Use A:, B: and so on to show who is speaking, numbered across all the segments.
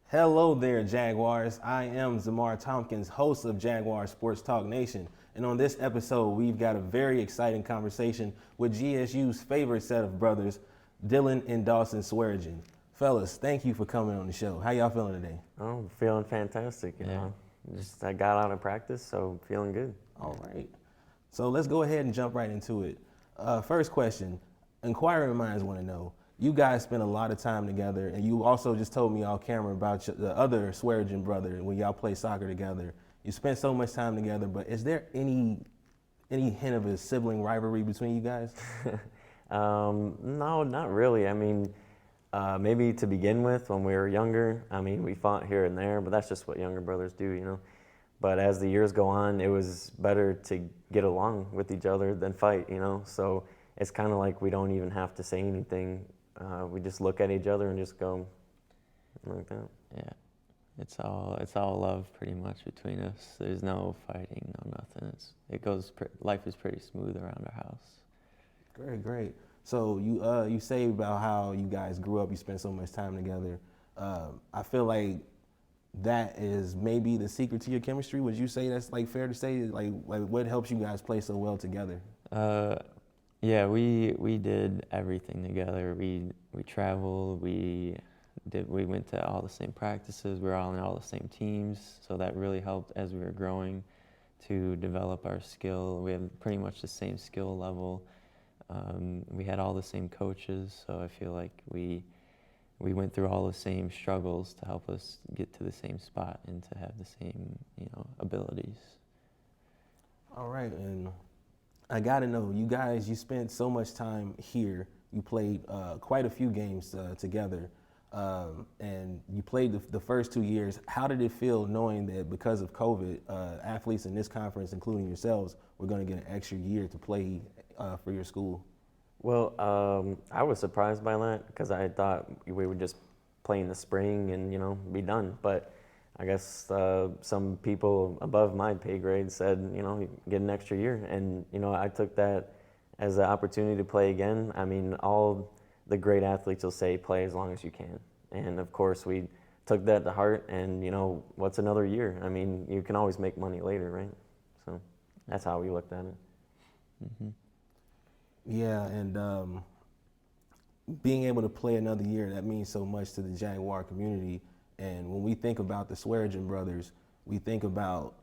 A: Hello there, Jaguars. I am Zhamarr Thompkins, host of Jaguar Sports Talk Nation. And on this episode, we've got a very exciting conversation with GSU's favorite set of brothers, Dylan and Dawson Swearengen. Fellas, thank you for coming on the show. How y'all feeling today?
B: I'm feeling fantastic, you know. I got out of practice, so feeling good.
A: All right. So let's go ahead and jump right into it. First question, inquiring minds want to know, you guys spend a lot of time together, and you also just told me off camera about the other Swearengen brother when y'all play soccer together. You spend so much time together, but is there any hint of a sibling rivalry between you guys?
B: No, not really. I mean, maybe to begin with, when we were younger, I mean, we fought here and there, but that's just what younger brothers do, you know. But as the years go on, it was better to get along with each other than fight, you know. So it's kind of like we don't even have to say anything. We just look at each other and just go like that.
C: Yeah, it's all love pretty much between us. There's no fighting, no nothing. Life is pretty smooth around our house.
A: Great. So you say about how you guys grew up, you spent so much time together. I feel like that is maybe the secret to your chemistry. Would you say that's like fair to say? Like what helps you guys play so well together?
C: Yeah, we did everything together. We traveled. We went to all the same practices. We were all in all the same teams. So that really helped as we were growing to develop our skill. We had pretty much the same skill level. We had all the same coaches. So I feel like we went through all the same struggles to help us get to the same spot and to have the same, abilities.
A: All right, and I gotta know, you guys, you spent so much time here. You played quite a few games together, and you played the first 2 years. How did it feel knowing that because of COVID, athletes in this conference, including yourselves, were gonna get an extra year to play for your school?
B: Well, I was surprised by that because I thought we would just play in the spring and, you know, be done. But I guess some people above my pay grade said, you know, you get an extra year. And, you know, I took that as an opportunity to play again. I mean, all the great athletes will say play as long as you can. And, of course, we took that to heart. And, you know, what's another year? I mean, you can always make money later, right? So that's how we looked at it.
C: Mm-hmm.
A: Yeah, and being able to play another year, that means so much to the Jaguar community. And when we think about the Swearengen brothers, we think about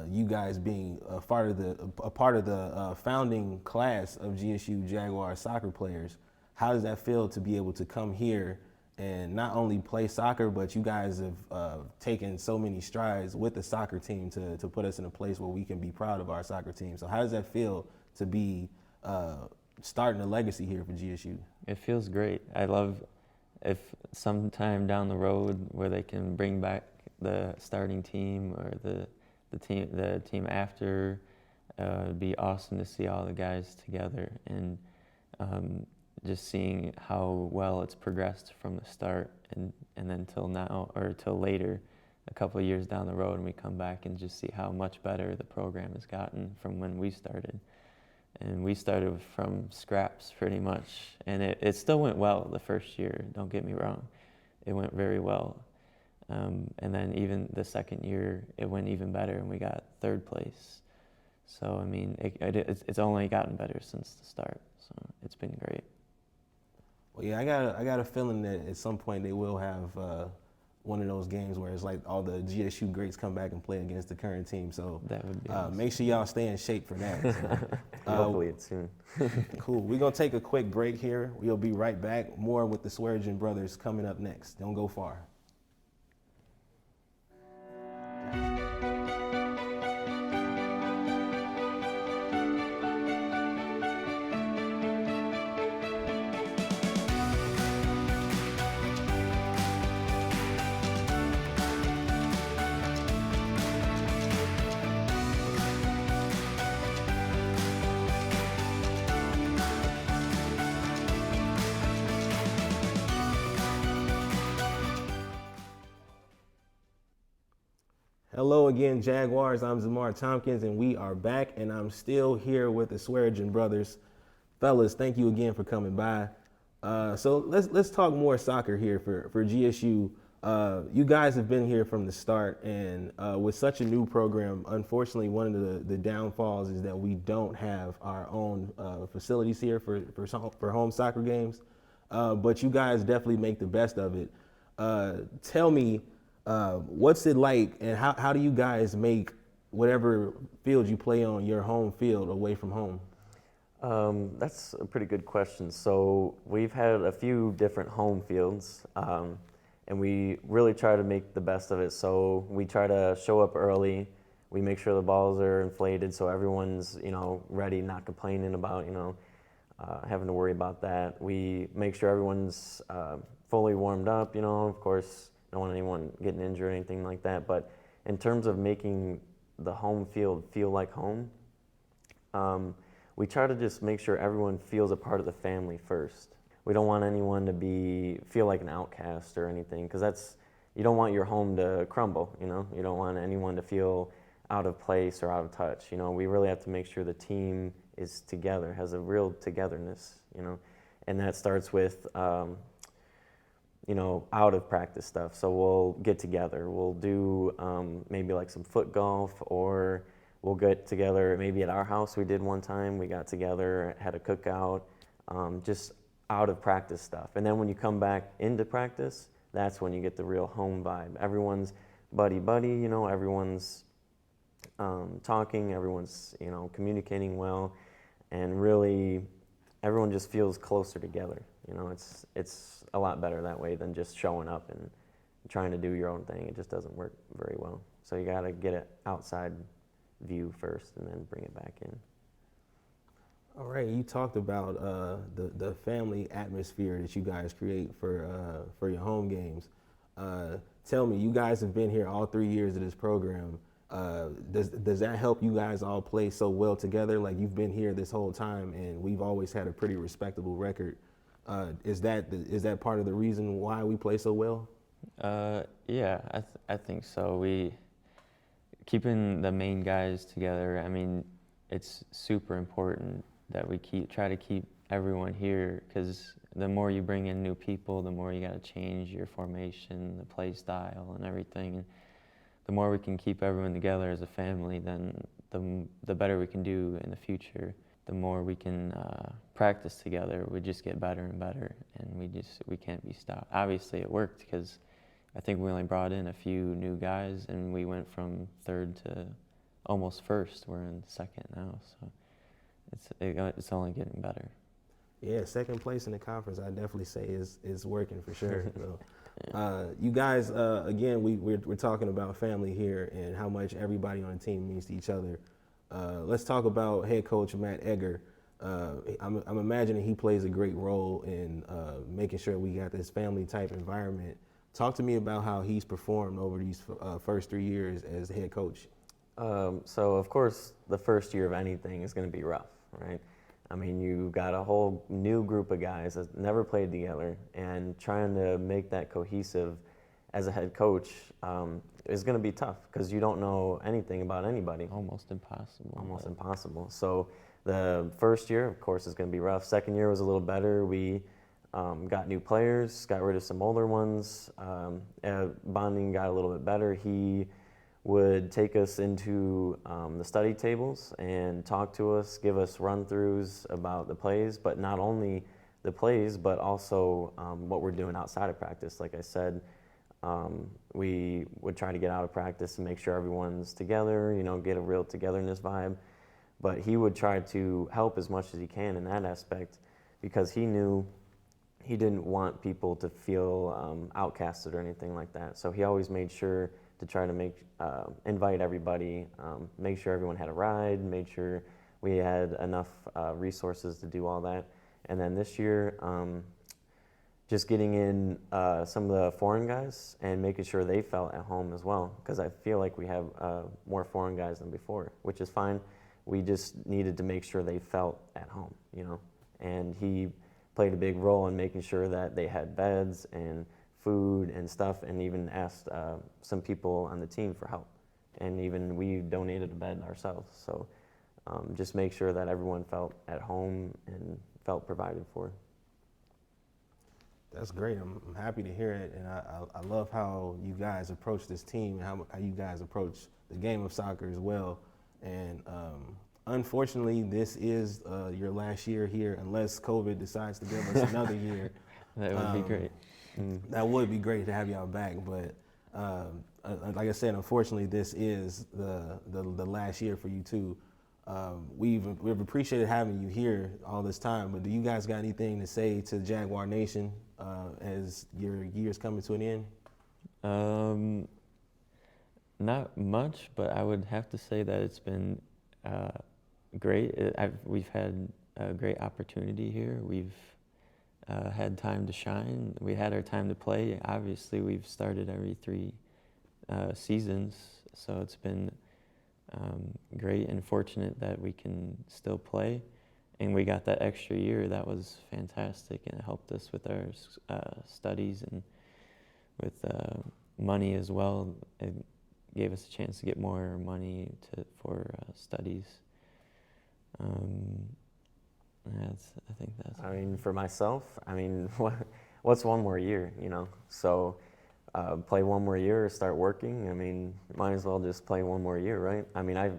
A: you guys being a part of the founding class of GSU Jaguar soccer players. How does that feel to be able to come here and not only play soccer, but you guys have taken so many strides with the soccer team to put us in a place where we can be proud of our soccer team? So how does that feel to be starting a legacy here for GSU?
C: It feels great. I love if sometime down the road where they can bring back the starting team or the team after. It'd be awesome to see all the guys together and just seeing how well it's progressed from the start and then till now or till later, a couple of years down the road, and we come back and just see how much better the program has gotten from when we started. And we started from scraps pretty much, and it still went well the first year, don't get me wrong. It went very well. And then even the second year, it went even better, and we got third place. So, I mean, it's only gotten better since the start, so it's been great.
A: Well, yeah, I got a feeling that at some point they will have one of those games where it's like all the GSU greats come back and play against the current team. So
C: that would be awesome.
A: Make sure y'all stay in shape for that. So,
B: Hopefully it's soon.
A: Cool. We're going to take a quick break here. We'll be right back. More with the Swearengen brothers coming up next. Don't go far. Hello again, Jaguars. I'm Zhamarr Thompkins, and we are back, and I'm still here with the Swearengen brothers. Fellas, thank you again for coming by. So let's talk more soccer here for GSU. You guys have been here from the start, and with such a new program, unfortunately, one of the downfalls is that we don't have our own facilities here for home soccer games. But you guys definitely make the best of it. Tell me, what's it like, and how do you guys make whatever field you play on your home field away from home?
B: That's a pretty good question. So we've had a few different home fields, and we really try to make the best of it. So we try to show up early. We make sure the balls are inflated so everyone's, ready, not complaining about, having to worry about that. We make sure everyone's fully warmed up, of course, don't want anyone getting injured or anything like that. But in terms of making the home field feel like home, we try to just make sure everyone feels a part of the family first. We don't want anyone to feel like an outcast or anything, because you don't want your home to crumble, You don't want anyone to feel out of place or out of touch, We really have to make sure the team is together, has a real togetherness, And that starts with, out of practice stuff. So we'll get together. We'll do maybe like some foot golf, or we'll get together maybe at our house. We did one time. We got together, had a cookout, just out of practice stuff. And then when you come back into practice, that's when you get the real home vibe. Everyone's buddy-buddy, everyone's talking, everyone's, communicating well, and really everyone just feels closer together. It's a lot better that way than just showing up and trying to do your own thing. It just doesn't work very well. So you got to get it outside view first and then bring it back in.
A: All right, you talked about the family atmosphere that you guys create for your home games. Tell me, you guys have been here all 3 years of this program. Does that help you guys all play so well together? Like, you've been here this whole time, and we've always had a pretty respectable record. Is that part of the reason why we play so well?
C: Yeah, I think so. Keeping the main guys together. I mean, it's super important that we try to keep everyone here, because the more you bring in new people, the more you got to change your formation, the play style, and everything. And the more we can keep everyone together as a family, then the better we can do in the future. The more we can practice together, we just get better and better, and we can't be stopped. Obviously, it worked, because I think we only brought in a few new guys, and we went from third to almost first. We're in second now, so it's only getting better.
A: Yeah, second place in the conference, I definitely say is working for sure. So, you guys, again, we're talking about family here and how much everybody on the team means to each other. Let's talk about head coach Matt Egger. I'm imagining he plays a great role in making sure we got this family type environment. Talk to me about how he's performed over these first 3 years as head coach.
B: So of course, the first year of anything is going to be rough, right? I mean, you got a whole new group of guys that never played together, and trying to make that cohesive as a head coach is going to be tough, because you don't know anything about anybody.
C: Almost impossible.
B: Almost impossible. So the first year, of course, is going to be rough. Second year was a little better. We got new players, got rid of some older ones. Bonding got a little bit better. He would take us into the study tables and talk to us, give us run-throughs about the plays, but not only the plays, but also what we're doing outside of practice. Like I said, we would try to get out of practice and make sure everyone's together, get a real togetherness vibe. But he would try to help as much as he can in that aspect, because he knew he didn't want people to feel outcasted or anything like that. So he always made sure to try to invite everybody, make sure everyone had a ride, made sure we had enough resources to do all that. And then this year, just getting in some of the foreign guys and making sure they felt at home as well, because I feel like we have more foreign guys than before, which is fine. We just needed to make sure they felt at home, and he played a big role in making sure that they had beds and food and stuff, and even asked some people on the team for help. And even we donated a bed ourselves. So just make sure that everyone felt at home and felt provided for.
A: That's great. I'm happy to hear it, and I love how you guys approach this team and how you guys approach the game of soccer as well. And unfortunately, this is your last year here, unless COVID decides to give us another year.
C: That would be great.
A: That would be great to have y'all back, but like I said, unfortunately, this is the last year for you too. We've appreciated having you here all this time, but do you guys got anything to say to Jaguar Nation as your year's coming to an end?
C: Not much, but I would have to say that it's been great. We've had a great opportunity here. We've had time to shine. We had our time to play. Obviously, we've started every 3 seasons, so it's been great and fortunate that we can still play. And we got that extra year. That was fantastic, and it helped us with our studies and with money as well. It gave us a chance to get more money for studies. I think that's.
B: I mean, for myself, I mean, what's one more year, you know? So play one more year or start working. I mean, might as well just play one more year, right? I mean, I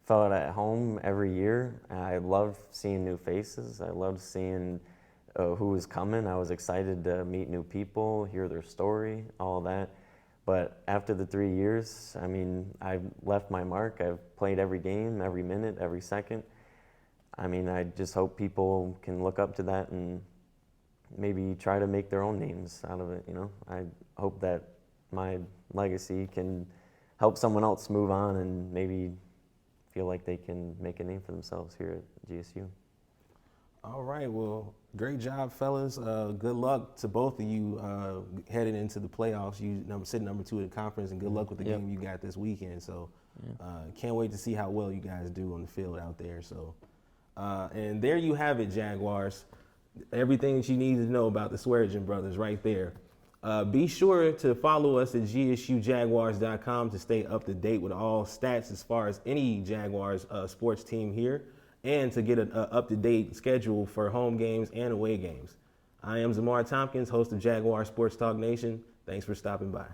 B: felt at home every year. I loved seeing new faces. I loved seeing who was coming. I was excited to meet new people, hear their story, all that. But after the 3 years, I mean, I've left my mark. I've played every game, every minute, every second. I mean, I just hope people can look up to that and maybe try to make their own names out of it, you know? I hope that my legacy can help someone else move on and maybe feel like they can make a name for themselves here at GSU.
A: All right, well, great job, fellas. Good luck to both of you heading into the playoffs. You sitting number 2 in the conference, and good luck with the game you got this weekend. So can't wait to see how well you guys do on the field out there. So, and there you have it, Jaguars. Everything that you need to know about the Swearengen brothers right there. Be sure to follow us at gsujaguars.com to stay up to date with all stats as far as any Jaguars sports team here, and to get an up-to-date schedule for home games and away games. I am Zhamarr Thompkins, host of Jaguar Sports Talk Nation. Thanks for stopping by.